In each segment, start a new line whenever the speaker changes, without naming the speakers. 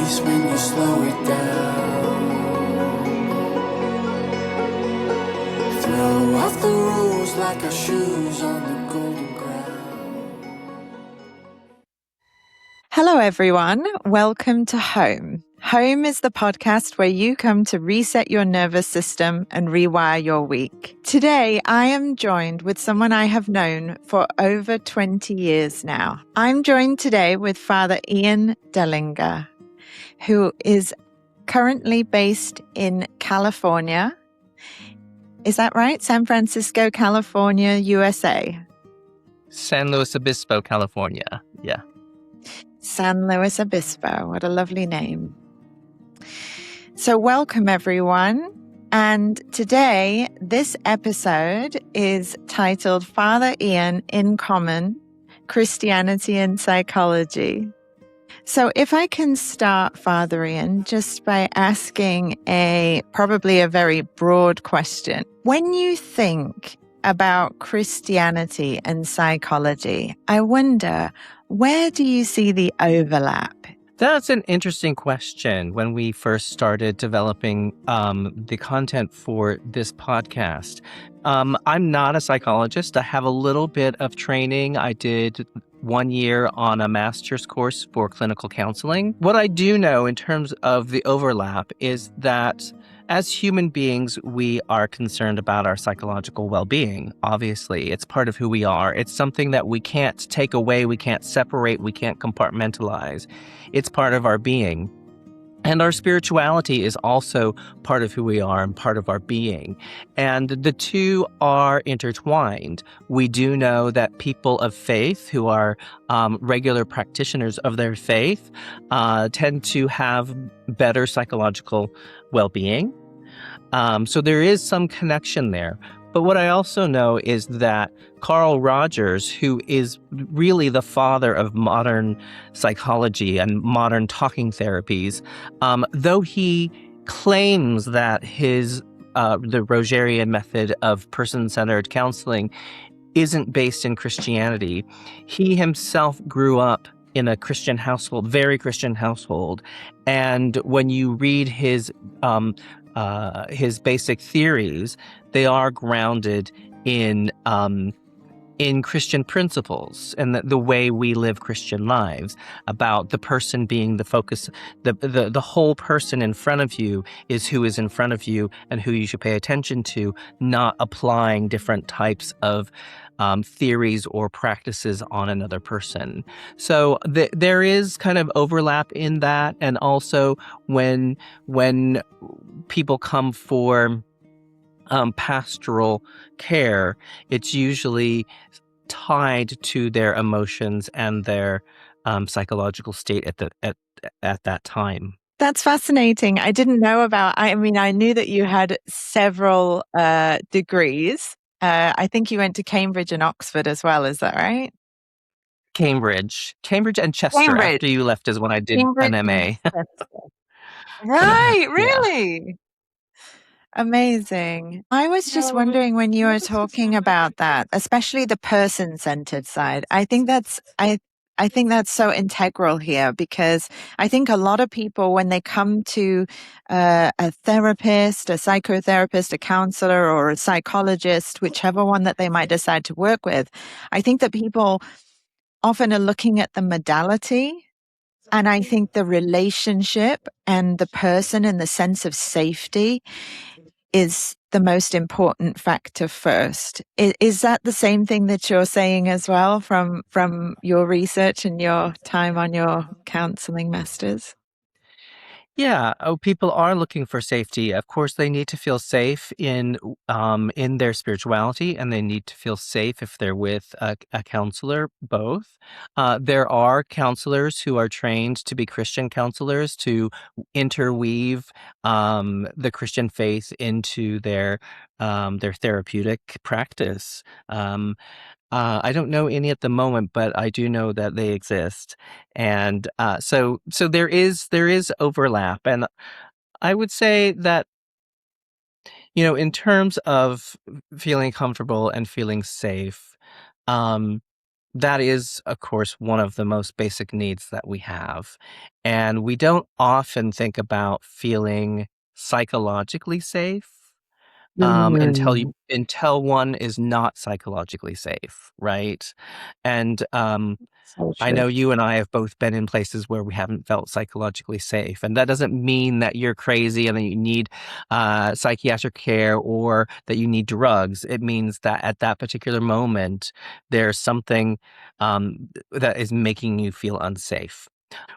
peace when you slow it down. Throw off the rules like our shoes on the golden ground.
Hello, everyone. Welcome to Home. Home is the podcast where you come to reset your nervous system and rewire your week. Today, I am joined with someone I have known for over 20 years now. I'm joined today with Father Ian Dellinger, who is currently based in California. Is that right? San Francisco, California, USA.
San Luis Obispo, California. Yeah.
San Luis Obispo. What a lovely name. So welcome, everyone. And today, this episode is titled Father Ian in Common, Christianity and Psychology. So if I can start, Father Ian, just by asking probably a very broad question. When you think about Christianity and psychology, I wonder, where do you see the overlap?
That's an interesting question. When we first started developing the content for this podcast, I'm not a psychologist. I have a little bit of training. I did 1 year on a master's course for clinical counseling. What I do know in terms of the overlap is that as human beings, we are concerned about our psychological well-being. Obviously, it's part of who we are. It's something that we can't take away, we can't separate, we can't compartmentalize. It's part of our being. And our spirituality is also part of who we are and part of our being. And the two are intertwined. We do know that people of faith who are regular practitioners of their faith tend to have better psychological well-being. So there is some connection there. But what I also know is that Carl Rogers, who is really the father of modern psychology and modern talking therapies, though he claims that the Rogerian method of person-centered counseling isn't based in Christianity, he himself grew up in a Christian household, very Christian household. And when you read his basic theories, they are grounded in Christian principles and the way we live Christian lives, about the person being the focus. The whole person in front of you is who is in front of you and who you should pay attention to, not applying different types of theories or practices on another person. So there is kind of overlap in that. And also when people come for pastoral care, it's usually tied to their emotions and their psychological state at that time.
That's fascinating. I didn't know about, I knew that you had several degrees. I think you went to Cambridge and Oxford as well. Is that right?
Cambridge and Chester. After you left is when I did
Cambridge
an MA.
Right,
Yeah.
really? Amazing. I was just wondering, when you were talking about that, especially the person-centered side, I think that's so integral here, because I think a lot of people, when they come to a therapist, a psychotherapist, a counselor, or a psychologist, whichever one that they might decide to work with, I think that people often are looking at the modality. And I think the relationship and the person and the sense of safety is the most important factor first. Is that the same thing that you're saying as well from your research and your time on your counseling masters?
Yeah. Oh, people are looking for safety. Of course, they need to feel safe in their spirituality, and they need to feel safe if they're with a counselor, both. There are counselors who are trained to be Christian counselors, to interweave the Christian faith into their therapeutic practice. I don't know any at the moment, but I do know that they exist. And so there is overlap. And I would say that, in terms of feeling comfortable and feeling safe, that is, of course, one of the most basic needs that we have. And we don't often think about feeling psychologically safe
Mm,
until one is not psychologically safe, right? And
so
I
true.
know you and I have both been in places where we haven't felt psychologically safe. And that doesn't mean that you're crazy and that you need psychiatric care or that you need drugs. It means that at that particular moment, there's something that is making you feel unsafe.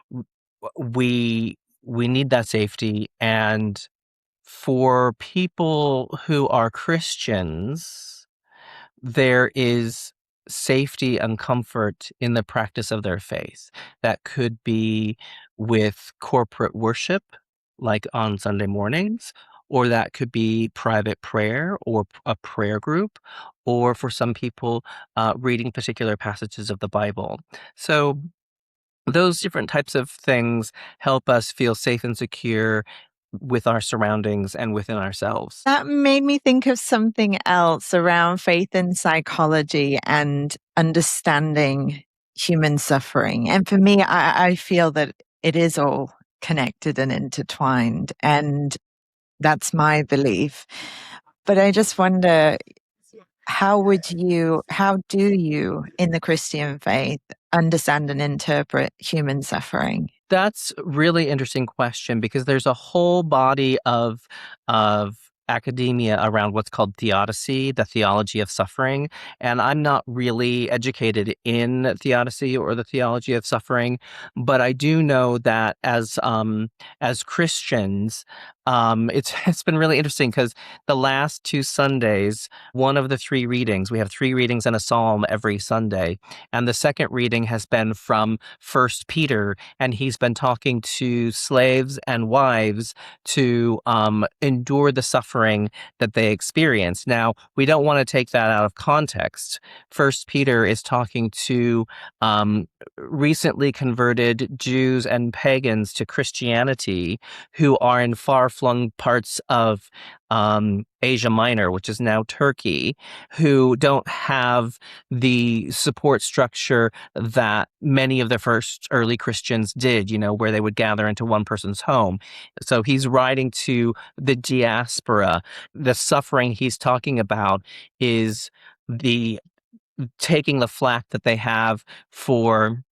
W- we need that safety. And for people who are Christians, there is safety and comfort in the practice of their faith. That could be with corporate worship, like on Sunday mornings, or that could be private prayer or a prayer group, or for some people, reading particular passages of the Bible. So those different types of things help us feel safe and secure with our surroundings and within ourselves.
That made me think of something else around faith and psychology and understanding human suffering. And for me, I feel that it is all connected and intertwined. And that's my belief. But I just wonder, how do you in the Christian faith understand and interpret human suffering?
That's a really interesting question because there's a whole body of academia around what's called theodicy, the theology of suffering. And I'm not really educated in theodicy or the theology of suffering, but I do know that as Christians, it's been really interesting because the last 2 Sundays, one of the 3 readings, we have 3 readings and a psalm every Sunday, and the second reading has been from First Peter, and he's been talking to slaves and wives to endure the suffering that they experience. Now, we don't want to take that out of context. First Peter is talking to recently converted Jews and pagans to Christianity who are in far-flung parts of Asia Minor, which is now Turkey, who don't have the support structure that many of the first early Christians did, where they would gather into one person's home. So he's writing to the diaspora. The suffering he's talking about is the taking the flack that they have for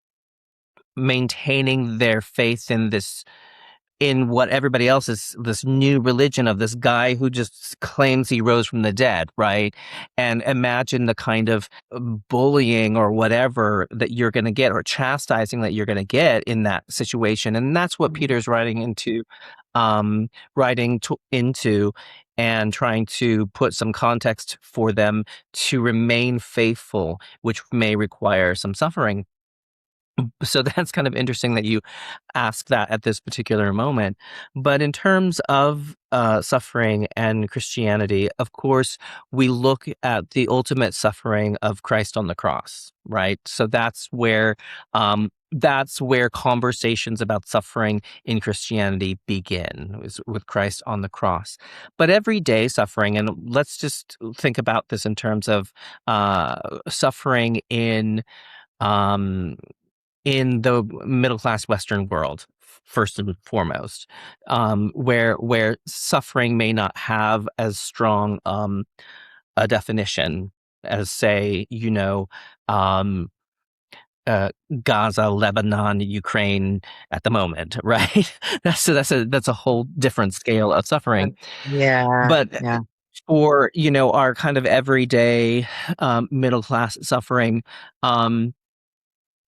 maintaining their faith in what everybody else is, this new religion of this guy who just claims he rose from the dead, right? And imagine the kind of bullying or whatever that you're going to get, or chastising that you're going to get in that situation. And that's what Peter's writing into and trying to put some context for them to remain faithful, which may require some suffering. So that's kind of interesting that you ask that at this particular moment. But in terms of suffering and Christianity, of course, we look at the ultimate suffering of Christ on the cross, right? So that's where conversations about suffering in Christianity begin, is with Christ on the cross. But everyday suffering, and let's just think about this in terms of suffering um, in the middle class Western world, first and foremost, where suffering may not have as strong a definition as, say, um, uh, Gaza, Lebanon, Ukraine at the moment, right? That's a whole different scale of suffering.
Yeah,
But
yeah.
for our kind of everyday middle class suffering, um,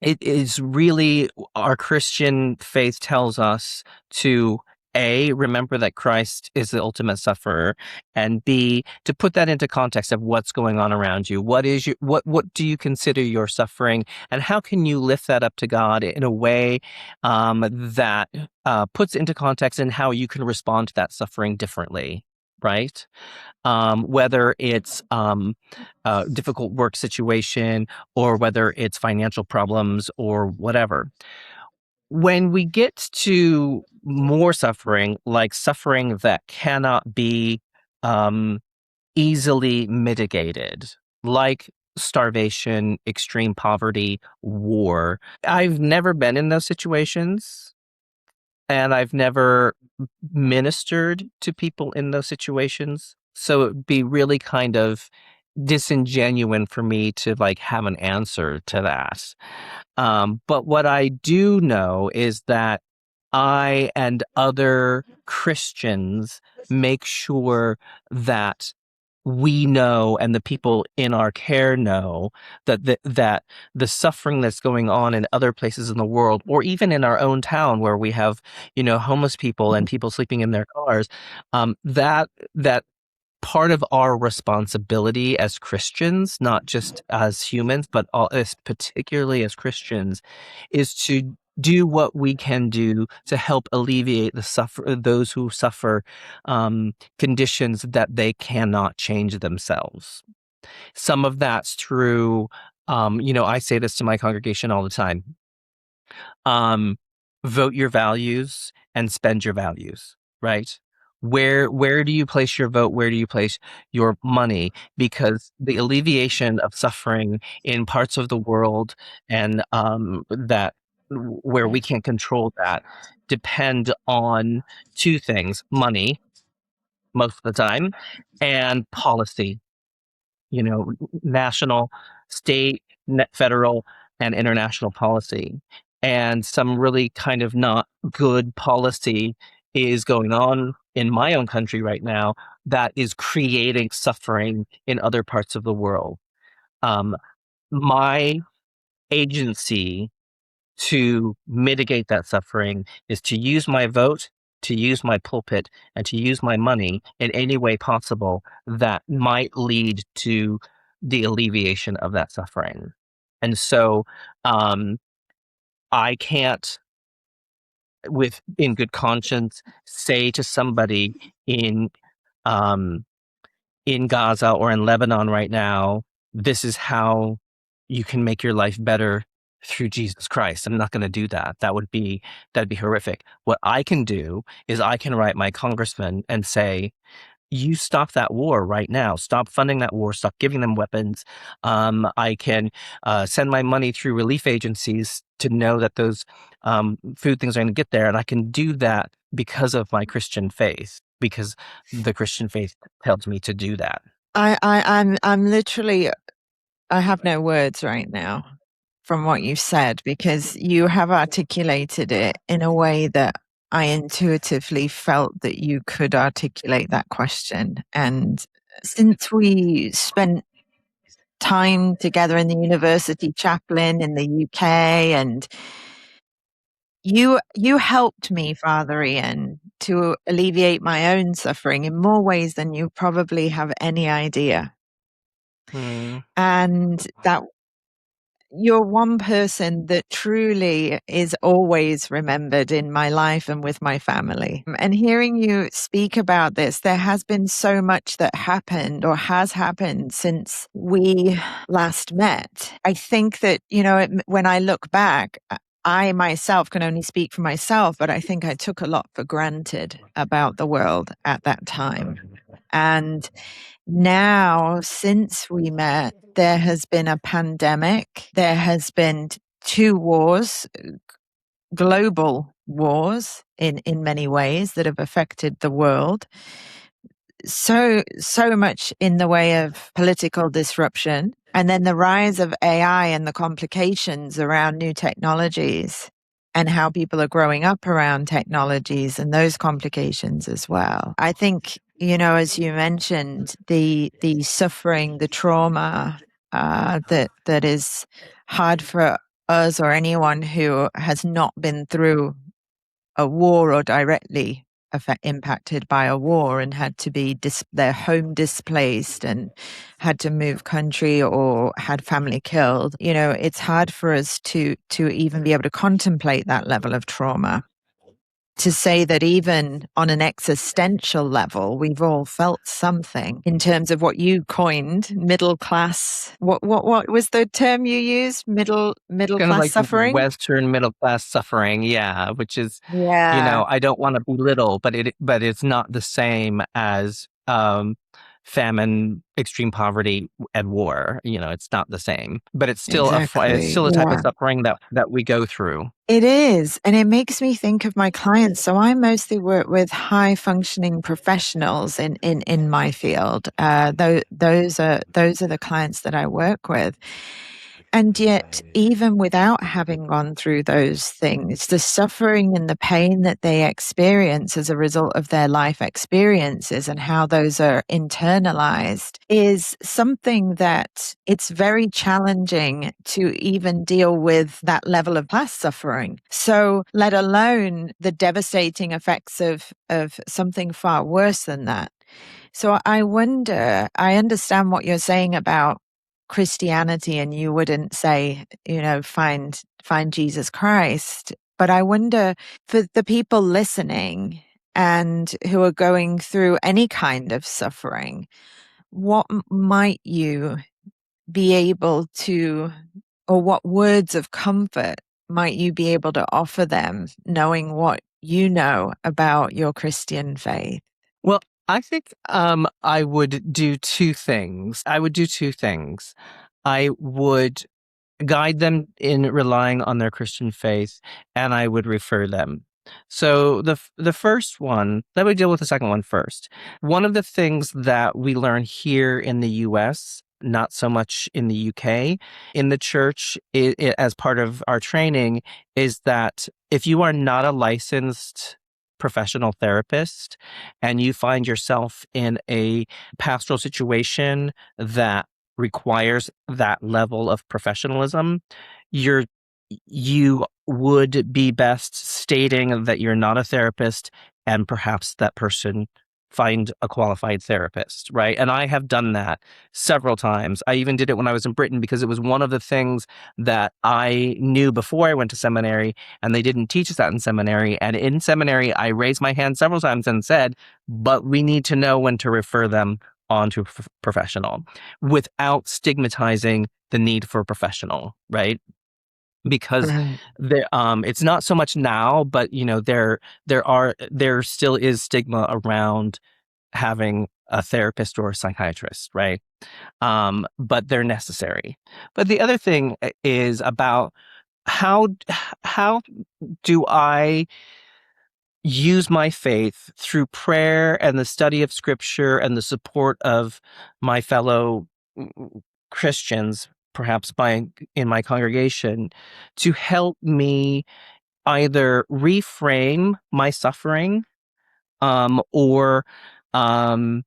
it is really, our Christian faith tells us to A, remember that Christ is the ultimate sufferer, and B, to put that into context of what's going on around you. What do you consider your suffering, and how can you lift that up to God in a way that puts into context and how you can respond to that suffering differently, right? Whether it's a difficult work situation or whether it's financial problems or whatever. When we get to more suffering, like suffering that cannot be um, easily mitigated, like starvation, extreme poverty, war. I've never been in those situations, and I've never ministered to people in those situations. So it'd be really kind of disingenuous for me to like have an answer to that. But what I do know is that I and other Christians make sure that we know and the people in our care know that that the suffering that's going on in other places in the world, or even in our own town where we have, homeless people and people sleeping in their cars, that part of our responsibility as Christians, not just as humans, but particularly as Christians, is to do what we can do to help alleviate those who suffer conditions that they cannot change themselves. Some of that's through, I say this to my congregation all the time. Vote your values and spend your values, right? Where do you place your vote? Where do you place your money? Because the alleviation of suffering in parts of the world and that where we can't control that depend on two things: money, most of the time, and policy. National, state, federal, and international policy. And some really kind of not good policy is going on in my own country right now that is creating suffering in other parts of the world. My agency to mitigate that suffering is to use my vote, to use my pulpit, and to use my money in any way possible that might lead to the alleviation of that suffering. And so I can't, in good conscience, say to somebody um, in Gaza or in Lebanon right now, this is how you can make your life better through Jesus Christ. I'm not going to do that. That'd be horrific. What I can do is I can write my congressman and say, you stop that war right now. Stop funding that war. Stop giving them weapons. I can send my money through relief agencies to know that those food things are going to get there. And I can do that because of my Christian faith, because the Christian faith tells me to do that.
I'm literally, I have no words right now from what you've said, because you have articulated it in a way that I intuitively felt that you could articulate that question. And since we spent time together in the university chaplain in the UK, and you helped me, Father Ian, to alleviate my own suffering in more ways than you probably have any idea. And that you're one person that truly is always remembered in my life and with my family. And hearing you speak about this, there has been so much that happened or has happened since we last met. I think that, when I look back, I myself can only speak for myself, but I think I took a lot for granted about the world at that time. And now, since we met, there has been a pandemic. There has been 2 wars, global wars in many ways that have affected the world. So much in the way of political disruption. And then the rise of AI and the complications around new technologies and how people are growing up around technologies and those complications as well. I think, as you mentioned, the suffering, the trauma that is hard for us or anyone who has not been through a war or directly impacted by a war and had to be their home displaced and had to move country or had family killed. It's hard for us to even be able to contemplate that level of trauma. To say that even on an existential level, we've all felt something in terms of what you coined, middle class. What was the term you used? Middle
kind
class
of like
suffering?
Western middle class suffering, yeah, which is,
Yeah.
I don't want to belittle, but it's not the same as famine, extreme poverty, and war. It's not the same, but it's still it's
Exactly.
still a type of
Yeah.
suffering that we go through.
It is. And it makes me think of my clients. So I mostly work with high functioning professionals in my field. Those are the clients that I work with. And yet, even without having gone through those things, the suffering and the pain that they experience as a result of their life experiences and how those are internalized is something that it's very challenging to even deal with that level of past suffering. So, let alone the devastating effects of something far worse than that. So I wonder, I understand what you're saying about Christianity, and you wouldn't say, find Jesus Christ. But I wonder, for the people listening and who are going through any kind of suffering, what might you be able to, or what words of comfort might you be able to offer them, knowing what you know about your Christian faith?
Well, I think I would do two things. I would guide them in relying on their Christian faith, and I would refer them. So the first one, let me deal with the second one first. One of the things that we learn here in the U.S., not so much in the UK, in the church, as part of our training, is that if you are not a licensed professional therapist and you find yourself in a pastoral situation that requires that level of professionalism, you would be best stating that you're not a therapist, and perhaps that person find a qualified therapist, right? And I have done that several times. I even did it when I was in Britain because it was one of the things that I knew before I went to seminary, and they didn't teach us that in seminary. And in seminary, I raised my hand several times and said, but we need to know when to refer them on to a professional without stigmatizing the need for a professional, right? Because
Right.
it's not so much now, but there still is stigma around having a therapist or a psychiatrist, right? But they're necessary. But the other thing is about how do I use my faith through prayer and the study of scripture and the support of my fellow Christians, perhaps in my congregation, to help me either reframe my suffering, or um,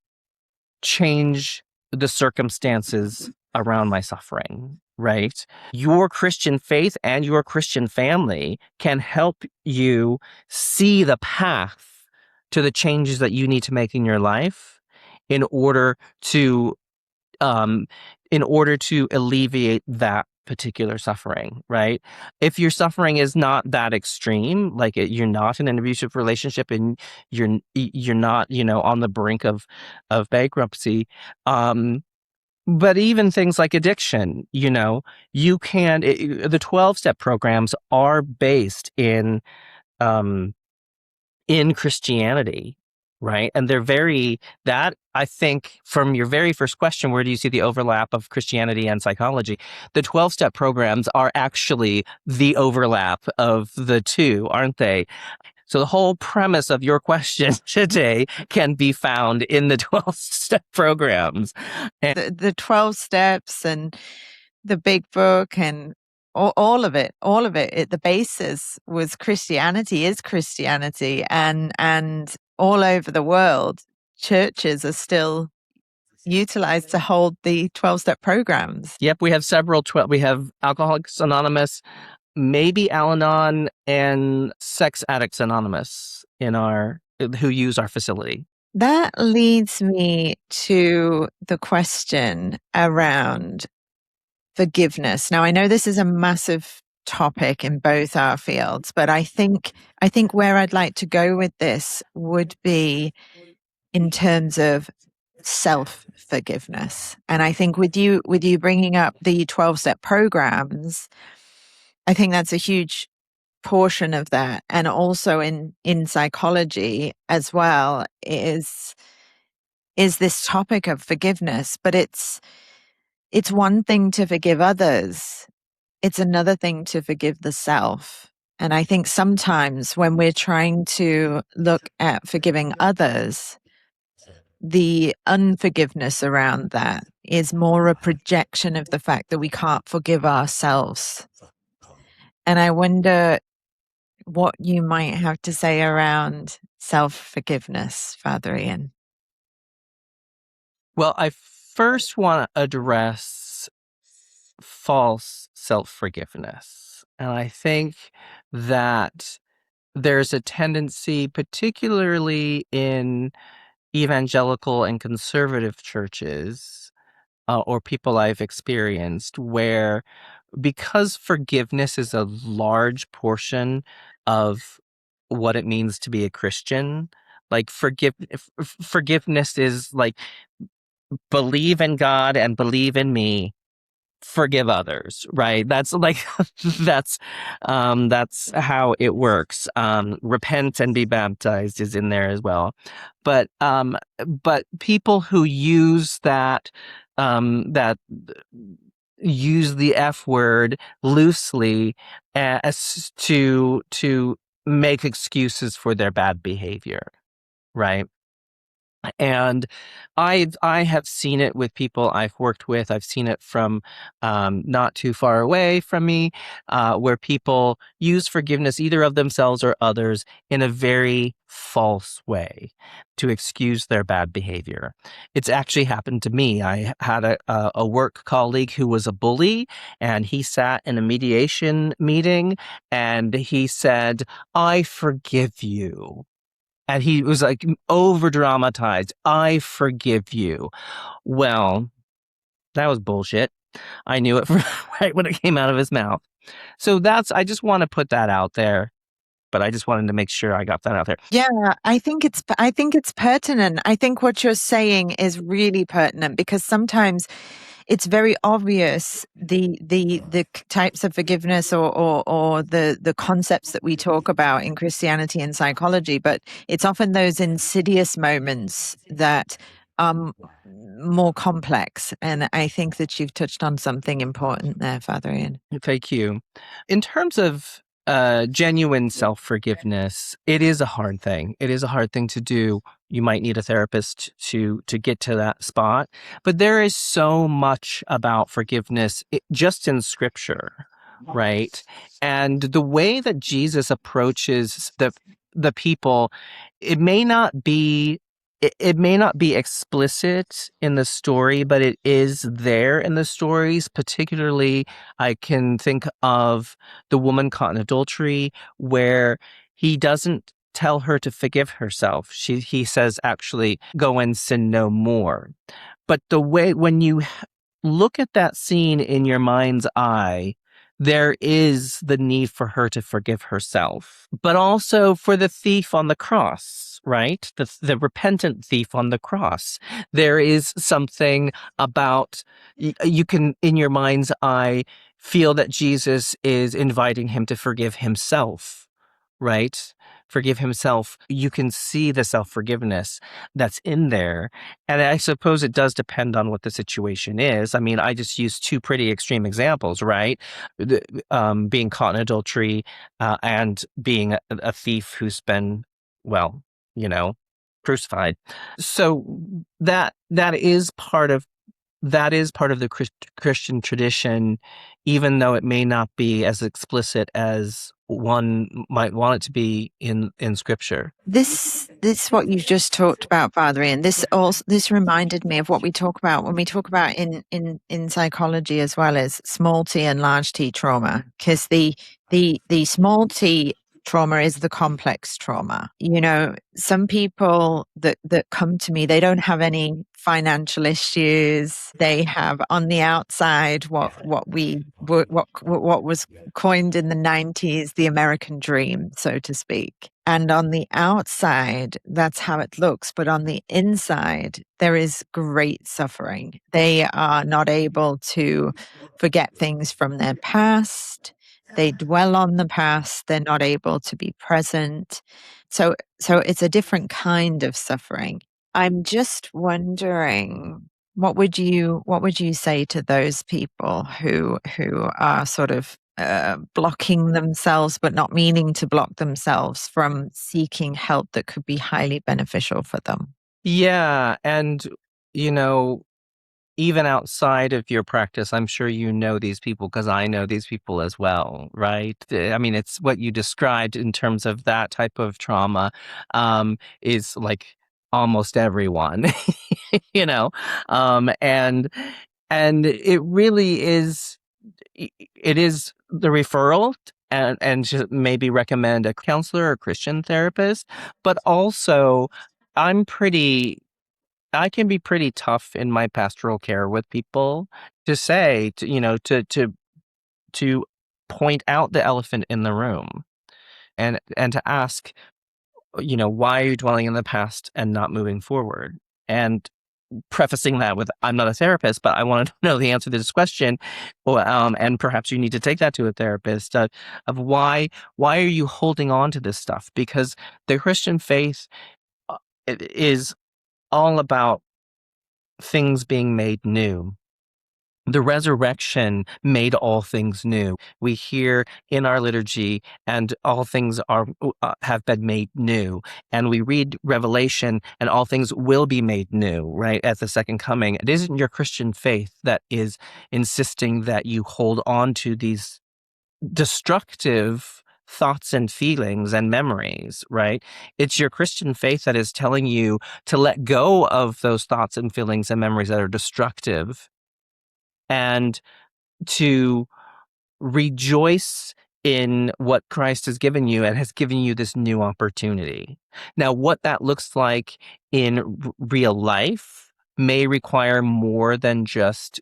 change the circumstances around my suffering, right? Your Christian faith and your Christian family can help you see the path to the changes that you need to make in your life in order to um, alleviate that particular suffering, right? If your suffering is not that extreme, like you're not in an abusive relationship and you're not, on the brink of bankruptcy, but even things like addiction, you can. The 12-step programs are based in Christianity, right? And that I think, from your very first question, where do you see the overlap of Christianity and psychology? The 12-step programs are actually the overlap of the two, aren't they? So the whole premise of your question today can be found in the 12-step programs. And
The 12 steps and the big book and all of it, the basis was Christianity, is Christianity. And all over the world, churches are still utilized to hold the 12-step programs.
yep, we have several. We have Alcoholics Anonymous, maybe Al-Anon, and Sex Addicts Anonymous who use our facility.
That leads me to the question around forgiveness. Now, I know this is a massive topic in both our fields, but I think where I'd like to go with this would be in terms of self-forgiveness. And I think with you bringing up the 12-step programs, I think that's a huge portion of that. And also in psychology as well, is is this topic of forgiveness, but it's one thing to forgive others. It's another thing to forgive the self. And I think sometimes when we're trying to look at forgiving others, the unforgiveness around that is more a projection of the fact that we can't forgive ourselves. And I wonder what you might have to say around self-forgiveness, Father Ian.
Well, I first want to address false self-forgiveness. And I think that there's a tendency, particularly in evangelical and conservative churches, or people I've experienced, where because forgiveness is a large portion of what it means to be a Christian, like forgiveness is like believe in God and believe in me, forgive others, right? That's like that's how it works. Repent and be baptized is in there as well. But people who use that use the F word loosely as to make excuses for their bad behavior, right? And I have seen it with people I've worked with. I've seen it from not too far away from me, where people use forgiveness either of themselves or others in a very false way to excuse their bad behavior. It's actually happened to me. I had a work colleague who was a bully, and he sat in a mediation meeting and he said, "I forgive you." And he was like over dramatized. "I forgive you." Well, that was bullshit. I knew it right when it came out of his mouth. So I just want to put that out there, but I just wanted to make sure I got that out there.
Yeah, I think it's pertinent. I think what you're saying is really pertinent because sometimes it's very obvious the types of forgiveness or the concepts that we talk about in Christianity and psychology, but it's often those insidious moments that are more complex. And I think that you've touched on something important there, Father Ian.
Thank you. In terms of genuine self-forgiveness, it is a hard thing. It is a hard thing to do. You might need a therapist to get to that spot. But there is so much about forgiveness just in Scripture, right? And the way that Jesus approaches the people, it may not be explicit in the story, but it is there in the stories. Particularly, I can think of the woman caught in adultery, where he doesn't tell her to forgive herself. He says, actually, go and sin no more. But the way, when you look at that scene in your mind's eye, there is the need for her to forgive herself, but also for the thief on the cross, right? The repentant thief on the cross. There is something about, you can, in your mind's eye, feel that Jesus is inviting him to forgive himself, right? Forgive himself. You can see the self-forgiveness that's in there. And I suppose it does depend on what the situation is. I mean, I just used two pretty extreme examples, right? Being caught in adultery and being a thief who's been, well, crucified. So that is part of the Christian tradition, even though it may not be as explicit as one might want it to be in Scripture.
This what you've just talked about, Father Ian. This reminded me of what we talk about when we talk about in psychology as well as small t and large T trauma, because the small t trauma is the complex trauma. Some people that come to me, they don't have any financial issues. They have on the outside what was coined in the 90s, the American dream, so to speak. And on the outside, that's how it looks. But on the inside, there is great suffering. They are not able to forget things from their past. They dwell on the past. They're not able to be present. So it's a different kind of suffering. I'm just wondering, what would you say to those people who are sort of blocking themselves, but not meaning to block themselves from seeking help that could be highly beneficial for them?
Yeah, and even outside of your practice, I'm sure you know these people because I know these people as well, right? I mean, it's what you described in terms of that type of trauma, is like almost everyone, you know, and it really is. It is the referral. And just maybe recommend a counselor or Christian therapist, but also I'm pretty I can be pretty tough in my pastoral care with people to say, to point out the elephant in the room and to ask, why are you dwelling in the past and not moving forward? And prefacing that with, I'm not a therapist, but I want to know the answer to this question, and perhaps you need to take that to a therapist, of why are you holding on to this stuff? Because the Christian faith it is all about things being made new. The resurrection made all things new. We hear in our liturgy, and all things have been made new. And we read Revelation, and all things will be made new, right, at the second coming. It isn't your Christian faith that is insisting that you hold on to these destructive thoughts and feelings and memories, right? It's your Christian faith that is telling you to let go of those thoughts and feelings and memories that are destructive, and to rejoice in what Christ has given you and has given you this new opportunity. Now, what that looks like in real life may require more than just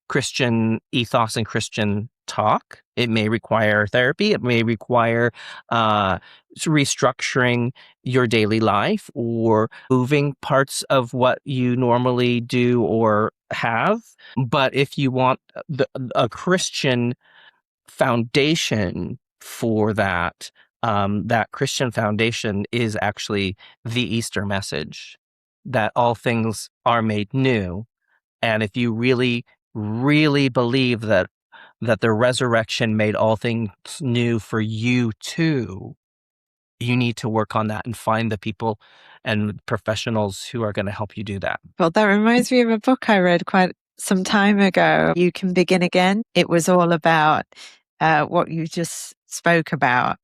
Christian ethos and Christian talk. It may require therapy. It may require restructuring your daily life or moving parts of what you normally do or have. But if you want a Christian foundation for that, that Christian foundation is actually the Easter message, that all things are made new. And if you really, really believe that the resurrection made all things new for you too, you need to work on that and find the people and professionals who are going to help you do that.
Well, that reminds me of a book I read quite some time ago, You Can Begin Again. It was all about what you just spoke about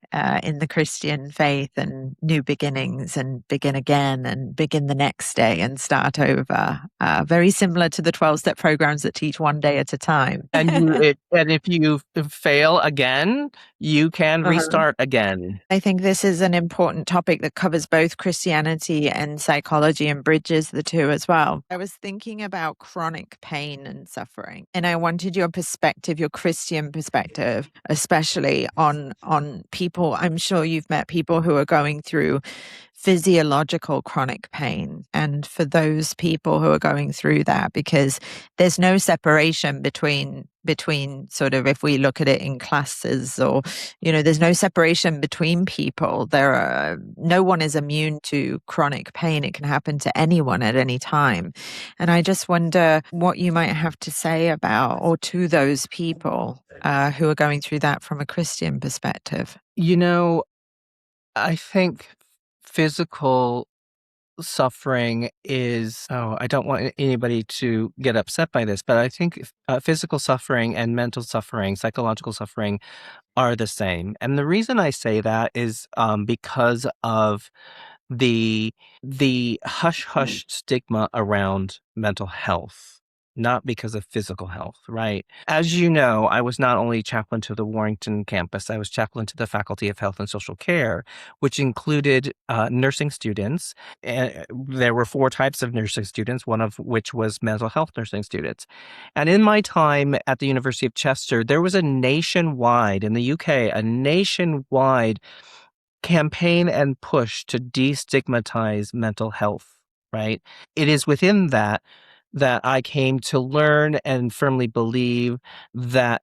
in the Christian faith and new beginnings and begin again and begin the next day and start over. Very similar to the 12-step programs that teach one day at a time.
And if you fail again, you can restart again.
I think this is an important topic that covers both Christianity and psychology and bridges the two as well. I was thinking about chronic pain and suffering, and I wanted your perspective, your Christian perspective, especially on people. I'm sure you've met people who are going through physiological chronic pain. And for those people who are going through that, because there's no separation between sort of, if we look at it in classes, or, there's no separation between people. No one is immune to chronic pain. It can happen to anyone at any time. And I just wonder what you might have to say about, or to those people who are going through that from a Christian perspective.
I think physical suffering is, I don't want anybody to get upset by this, but I think physical suffering and mental suffering, psychological suffering are the same. And the reason I say that is because of the hush hush stigma around mental health, not because of physical health, right? As you know, I was not only chaplain to the Warrington campus, I was chaplain to the Faculty of Health and Social Care, which included nursing students. There were 4 types of nursing students, one of which was mental health nursing students. And in my time at the University of Chester, there was in the UK, a nationwide campaign and push to destigmatize mental health, right? It is within that I came to learn and firmly believe that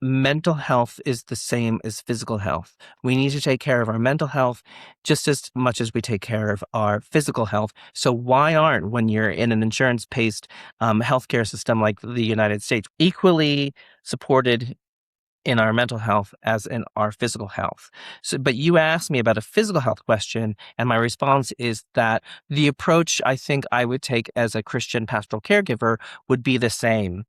mental health is the same as physical health. We need to take care of our mental health just as much as we take care of our physical health. So why aren't, when you're in an insurance-based healthcare system like the United States, equally supported in our mental health as in our physical health? So, but you asked me about a physical health question, and my response is that the approach I think I would take as a Christian pastoral caregiver would be the same.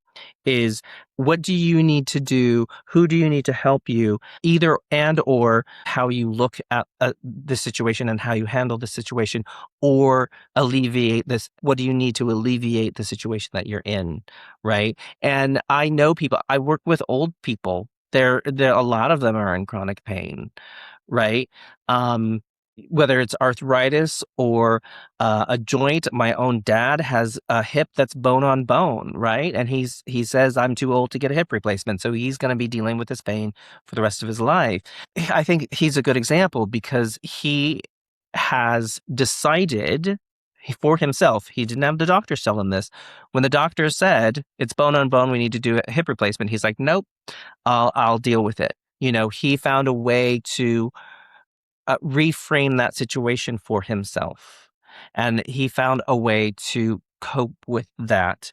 Is what do you need to do? Who do you need to help you? Either and or how you look at the situation and how you handle the situation, or alleviate this. What do you need to alleviate the situation that you're in, right? And I know people. I work with old people. There, a lot of them are in chronic pain, right? Um, whether it's arthritis or a joint. My own dad has a hip that's bone on bone, right? And he says I'm too old to get a hip replacement, so he's going to be dealing with this pain for the rest of his life. I think he's a good example because he has decided for himself. He didn't have the doctors tell him this. When the doctor said it's bone on bone, we need to do a hip replacement, he's like, nope, I'll deal with it. He found a way to reframe that situation for himself. And he found a way to cope with that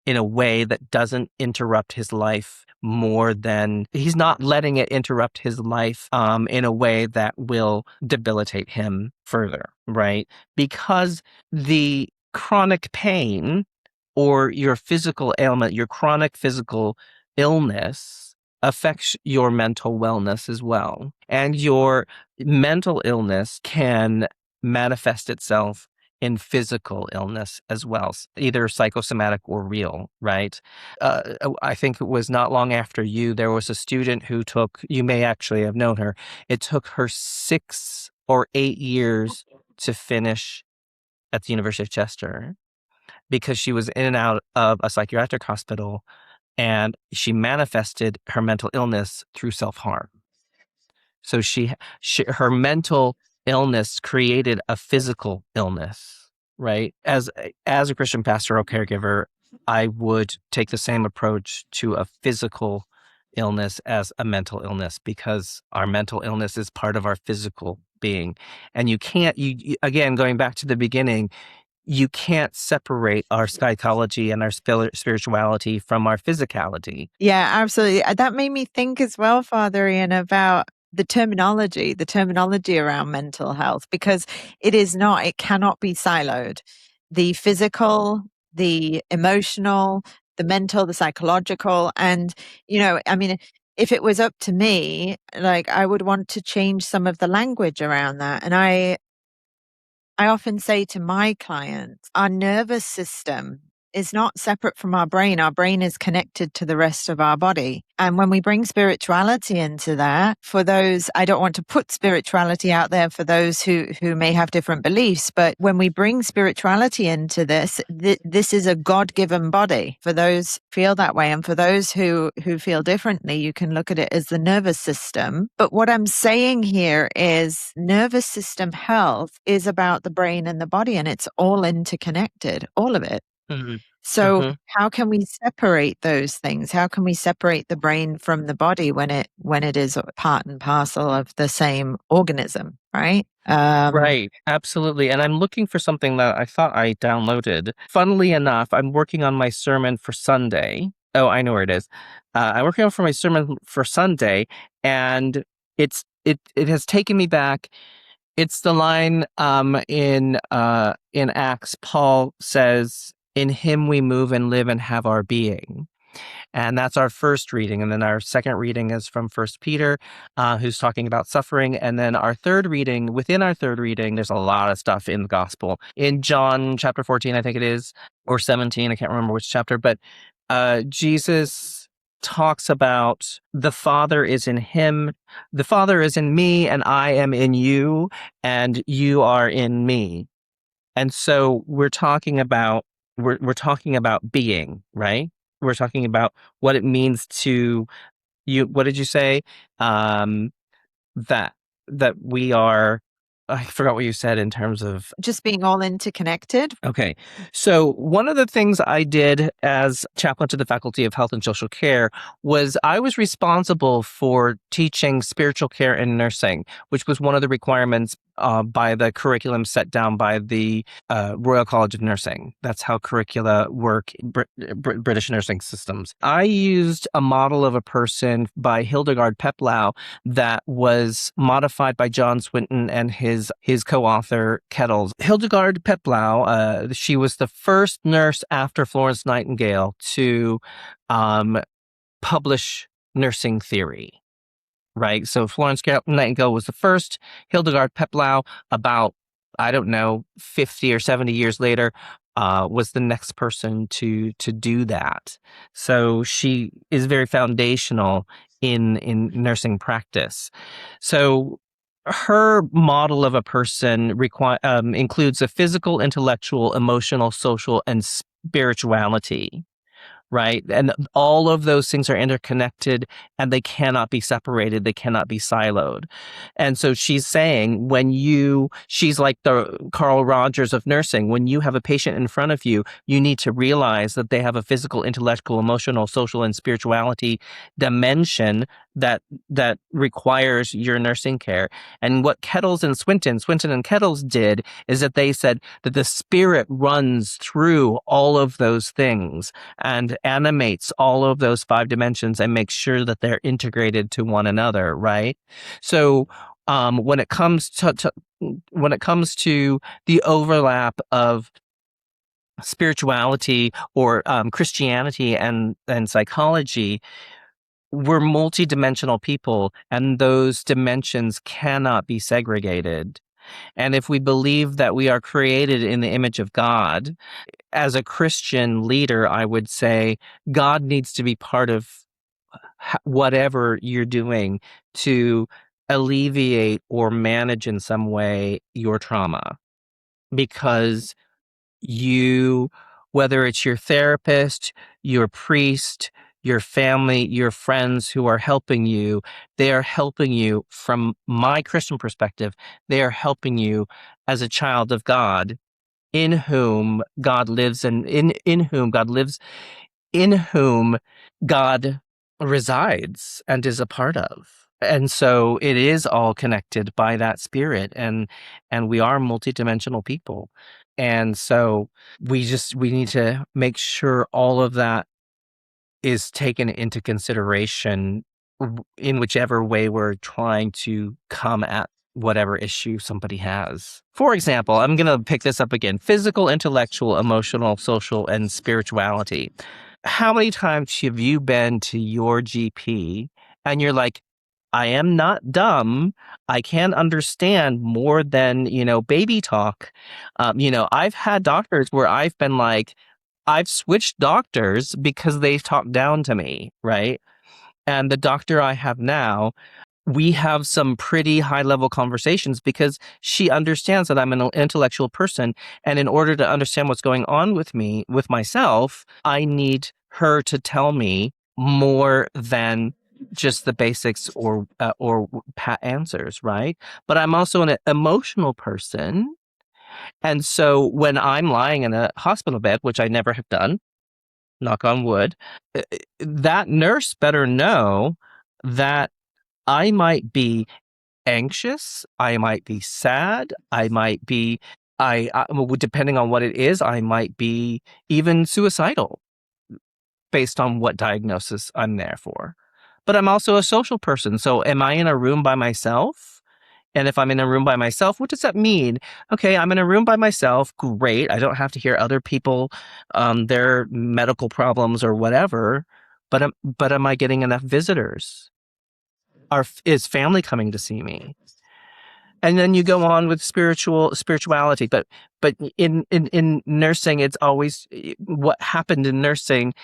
in a way that doesn't interrupt his life more than he's not letting it interrupt his life in a way that will debilitate him further, right? Because the chronic pain or your physical ailment, your chronic physical illness affects your mental wellness as well. And your mental illness can manifest itself in physical illness as well, either psychosomatic or real, right? I think it was not long after you, there was a student who you may actually have known her. It took her 6 or 8 years to finish at the University of Chester because she was in and out of a psychiatric hospital, and she manifested her mental illness through self-harm. So her mental illness created a physical illness, right? As a Christian pastoral caregiver, I would take the same approach to a physical illness as a mental illness, because our mental illness is part of our physical being. And you can't, again, going back to the beginning, you can't separate our psychology and our spirituality from our physicality.
Yeah, absolutely. That made me think as well, Father Ian, about the terminology around mental health, because it cannot be siloed. The physical, the emotional, the mental, the psychological. And, if it was up to me, like, I would want to change some of the language around that. And I often say to my clients, our nervous system is not separate from our brain. Our brain is connected to the rest of our body. And when we bring spirituality into that, for those, I don't want to put spirituality out there for those who may have different beliefs, but when we bring spirituality into this, this is a God-given body for those who feel that way. And for those who feel differently, you can look at it as the nervous system. But what I'm saying here is nervous system health is about the brain and the body, and it's all interconnected, all of it.
Mhm.
So
Mhm.
how can we separate those things? How can we separate the brain from the body when it is part and parcel of the same organism, right?
Right, absolutely. And I'm looking for something that I thought I downloaded. Funnily enough, I'm working on my sermon for Sunday. Oh, I know where it is. I'm working on for my sermon for Sunday, and it has taken me back. It's the line in Acts. Paul says, "In him we move and live and have our being." And that's our first reading. And then our second reading is from First Peter, who's talking about suffering. And then within our third reading, there's a lot of stuff in the gospel. In John chapter 14, I think it is, or 17, I can't remember which chapter, but Jesus talks about the Father is in him, the Father is in me, and I am in you, and you are in me. And so we're talking about being, right? We're talking about what it means to you. What did you say? That we are I forgot what you said in terms of
just being all interconnected.
Okay. So one of the things I did as chaplain to the Faculty of Health and Social Care was I was responsible for teaching spiritual care and nursing, which was one of the requirements by the curriculum set down by the Royal College of Nursing. That's how curricula work in British nursing systems. I used a model of a person by Hildegard Peplau that was modified by John Swinton and his co-author Kettles. Hildegard Peplau, she was the first nurse after Florence Nightingale to publish nursing theory. Right. So Florence Nightingale was the first. Hildegard Peplau, about, I don't know, 50 or 70 years later, was the next person to do that. So she is very foundational in nursing practice. So her model of a person includes a physical, intellectual, emotional, social, and spirituality. Right. And all of those things are interconnected and they cannot be separated. They cannot be siloed. And so she's saying she's like the Carl Rogers of nursing. When you have a patient in front of you, you need to realize that they have a physical, intellectual, emotional, social, and spirituality dimension that requires your nursing care. And what Swinton and Kettles did is that they said that the spirit runs through all of those things and animates all of those 5 dimensions and makes sure that they're integrated to one another, right? So when it comes to the overlap of spirituality or Christianity and psychology, we're multidimensional people, and those dimensions cannot be segregated. And if we believe that we are created in the image of God, as a Christian leader, I would say God needs to be part of whatever you're doing to alleviate or manage in some way your trauma. Because whether it's your therapist, your priest, your family, your friends who are helping you, they are helping you from my Christian perspective. They are helping you as a child of God, in whom God lives and in whom God lives, in whom God resides and is a part of. And so it is all connected by that spirit, and we are multidimensional people. And so we need to make sure all of that is taken into consideration in whichever way we're trying to come at whatever issue somebody has. For example, I'm going to pick this up again: physical, intellectual, emotional, social, and spirituality. How many times have you been to your GP and you're like, I am not dumb. I can understand more than, baby talk. I've had doctors where I've been like, I've switched doctors because they talk down to me, right? And the doctor I have now, we have some pretty high level conversations because she understands that I'm an intellectual person. And in order to understand what's going on with me, with myself, I need her to tell me more than just the basics or pat answers, right? But I'm also an emotional person. And so when I'm lying in a hospital bed, which I never have done, knock on wood, that nurse better know that I might be anxious, I might be sad, I might be, depending on what it is, I might be even suicidal based on what diagnosis I'm there for. But I'm also a social person. So am I in a room by myself? And if I'm in a room by myself, what does that mean? Okay, I'm in a room by myself. Great. I don't have to hear other people, their medical problems or whatever. But am I getting enough visitors? Is family coming to see me? And then you go on with spirituality. But in nursing, it's always what happened in nursing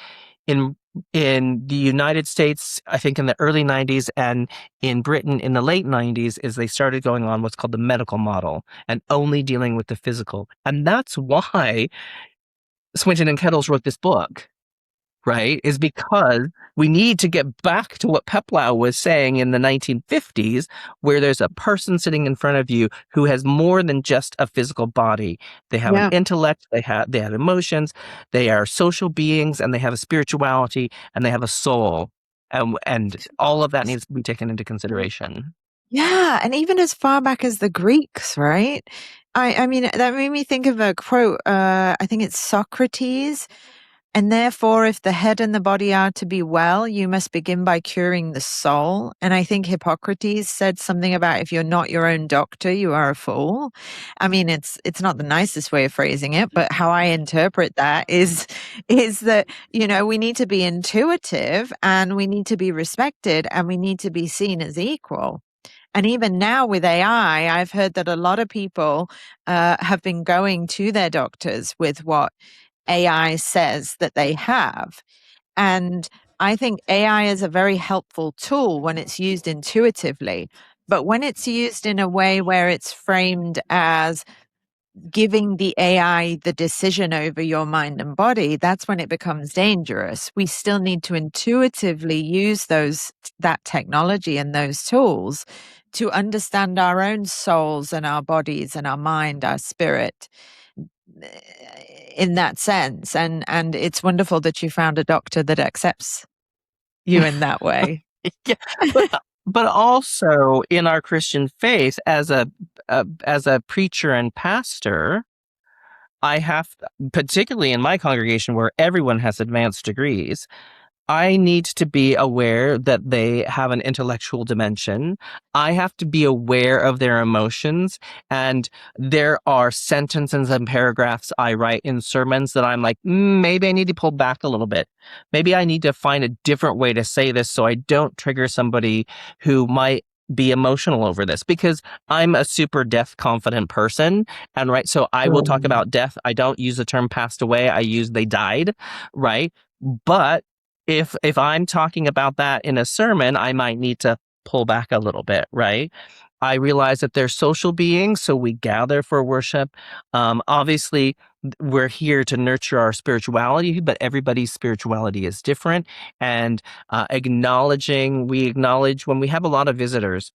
in the United States, I think in the early 90s, and in Britain in the late 90s, is they started going on what's called the medical model and only dealing with the physical. And that's why Swinton and Kettles wrote this book. right, is because we need to get back to what Peplau was saying in the 1950s, where there's a person sitting in front of you who has more than just a physical body. They have an intellect, they have emotions, they are social beings, and they have a spirituality, and they have a soul. And all of that needs to be taken into consideration.
Yeah, and even as far back as the Greeks, right? I mean, that made me think of a quote, I think it's Socrates. And therefore, if the head and the body are to be well, you must begin by curing the soul. And I think Hippocrates said something about if you're not your own doctor, you are a fool. I mean, it's not the nicest way of phrasing it, but how I interpret that is that, you know, we need to be intuitive and we need to be respected and we need to be seen as equal. And even now with AI, I've heard that a lot of people have been going to their doctors with what AI says that they have. And I think AI is a very helpful tool when it's used intuitively. But when it's used in a way where it's framed as giving the AI the decision over your mind and body, that's when it becomes dangerous. We still need to intuitively use that technology and those tools to understand our own souls and our bodies and our mind, our spirit in that sense. And it's wonderful that you found a doctor that accepts you in that way.
Yeah, but also in our Christian faith, as a preacher and pastor, I have, particularly in my congregation where everyone has advanced degrees, I need to be aware that they have an intellectual dimension. I have to be aware of their emotions. And there are sentences and paragraphs I write in sermons that I'm like, maybe I need to pull back a little bit. Maybe I need to find a different way to say this so I don't trigger somebody who might be emotional over this, because I'm a super death confident person. And right, so I will talk about death. I don't use the term passed away. I use they died, right? But if I'm talking about that in a sermon, I might need to pull back a little bit, right? I realize that they're social beings, so we gather for worship. Obviously, we're here to nurture our spirituality, but everybody's spirituality is different. And we acknowledge when we have a lot of visitors,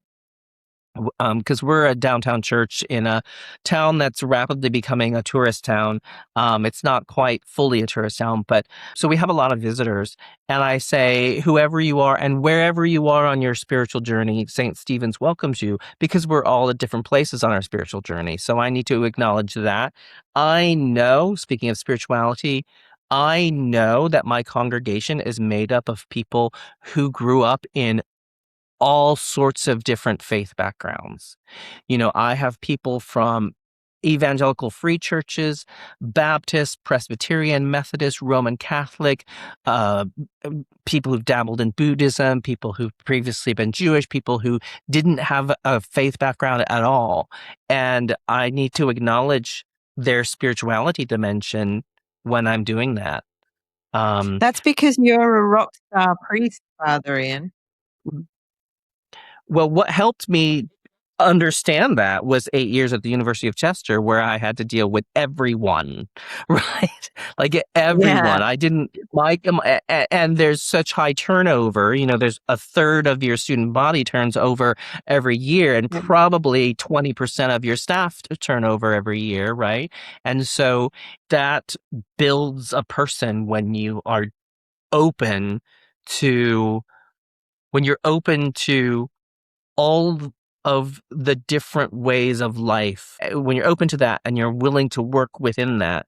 because we're a downtown church in a town that's rapidly becoming a tourist town. It's not quite fully a tourist town, but so we have a lot of visitors. And I say, whoever you are and wherever you are on your spiritual journey, St. Stephen's welcomes you, because we're all at different places on our spiritual journey. So I need to acknowledge that. I know, speaking of spirituality, I know that my congregation is made up of people who grew up in all sorts of different faith backgrounds. You know, I have people from evangelical free churches, Baptist, Presbyterian, Methodist, Roman Catholic, uh, people who've dabbled in Buddhism, people who've previously been Jewish, people who didn't have a faith background at all. And I need to acknowledge their spirituality dimension when I'm doing that.
That's because you're a rock star priest, Father Ian.
Well, what helped me understand that was 8 years at the University of Chester, where I had to deal with everyone, right? Like everyone. I didn't like and there's such high turnover. You know, there's a third of your student body turns over every year, and probably 20% of your staff turn over every year, right? And so that builds a person when you are open to all of the different ways of life. When you're open to that and you're willing to work within that,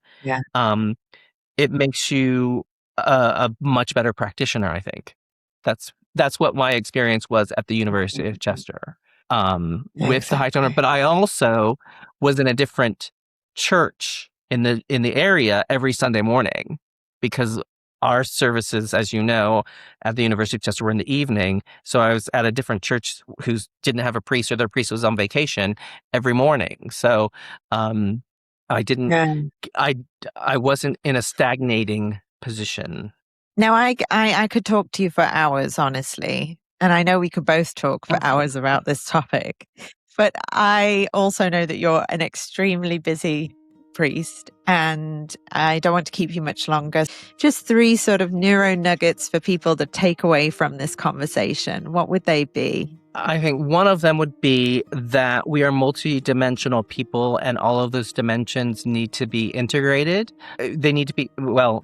it makes you a much better practitioner, I think. That's what my experience was at the University of Chester, with the high turnover. But I also was in a different church in the area every Sunday morning, because our services, as you know, at the University of Chester were in the evening. So I was at a different church who didn't have a priest, or their priest was on vacation every morning. So I didn't, I wasn't in a stagnating position.
Now, I could talk to you for hours, honestly. And I know we could both talk for hours about this topic. But I also know that you're an extremely busy priest, and I don't want to keep you much longer. Just 3 sort of neuro nuggets for people to take away from this conversation. What would they be?
I think one of them would be that we are multi-dimensional people, and all of those dimensions need to be integrated. They need to be, well,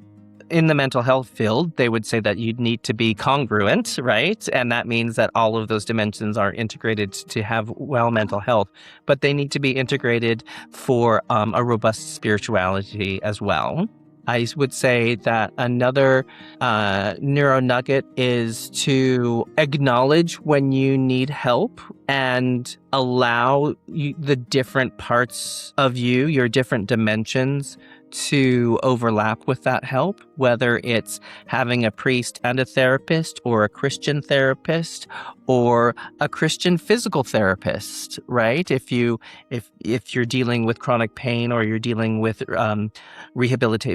in the mental health field, they would say that you'd need to be congruent, right? And that means that all of those dimensions are integrated to have well mental health, but they need to be integrated for a robust spirituality as well. I would say that another neuro nugget is to acknowledge when you need help and allow the different parts of you, your different dimensions, to overlap with that help, whether it's having a priest and a therapist, or a Christian therapist, or a Christian physical therapist, right? If you're dealing with chronic pain, or you're dealing with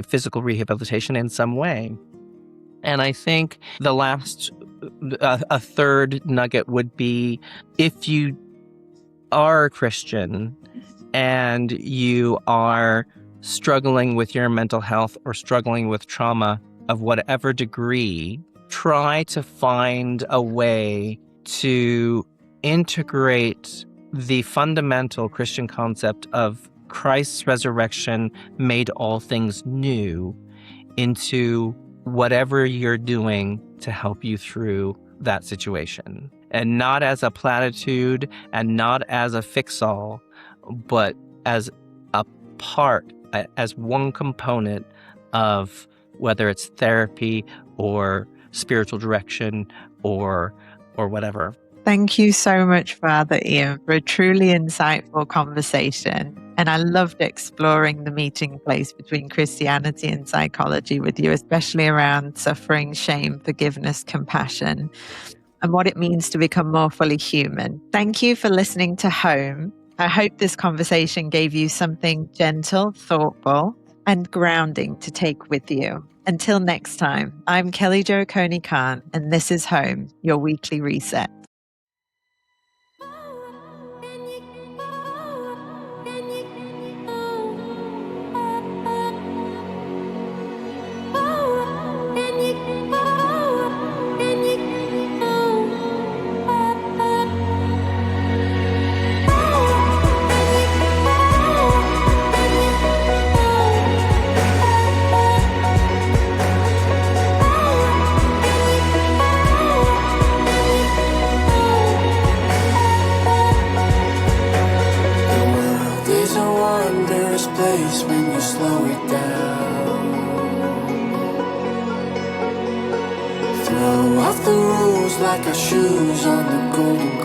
physical rehabilitation in some way. And I think the last, a third nugget would be, if you are a Christian and you are struggling with your mental health or struggling with trauma of whatever degree, try to find a way to integrate the fundamental Christian concept of Christ's resurrection made all things new into whatever you're doing to help you through that situation. And not as a platitude and not as a fix-all, but as a part, as one component of whether it's therapy or spiritual direction or whatever.
Thank you so much, Father Ian, for a truly insightful conversation. And I loved exploring the meeting place between Christianity and psychology with you, especially around suffering, shame, forgiveness, compassion, and what it means to become more fully human. Thank you for listening to Home. I hope this conversation gave you something gentle, thoughtful, and grounding to take with you. Until next time, I'm Kellyjo Coney-Khan, and this is Home, your weekly reset.
Place when you slow it down. Throw off the rules like our shoes on the golden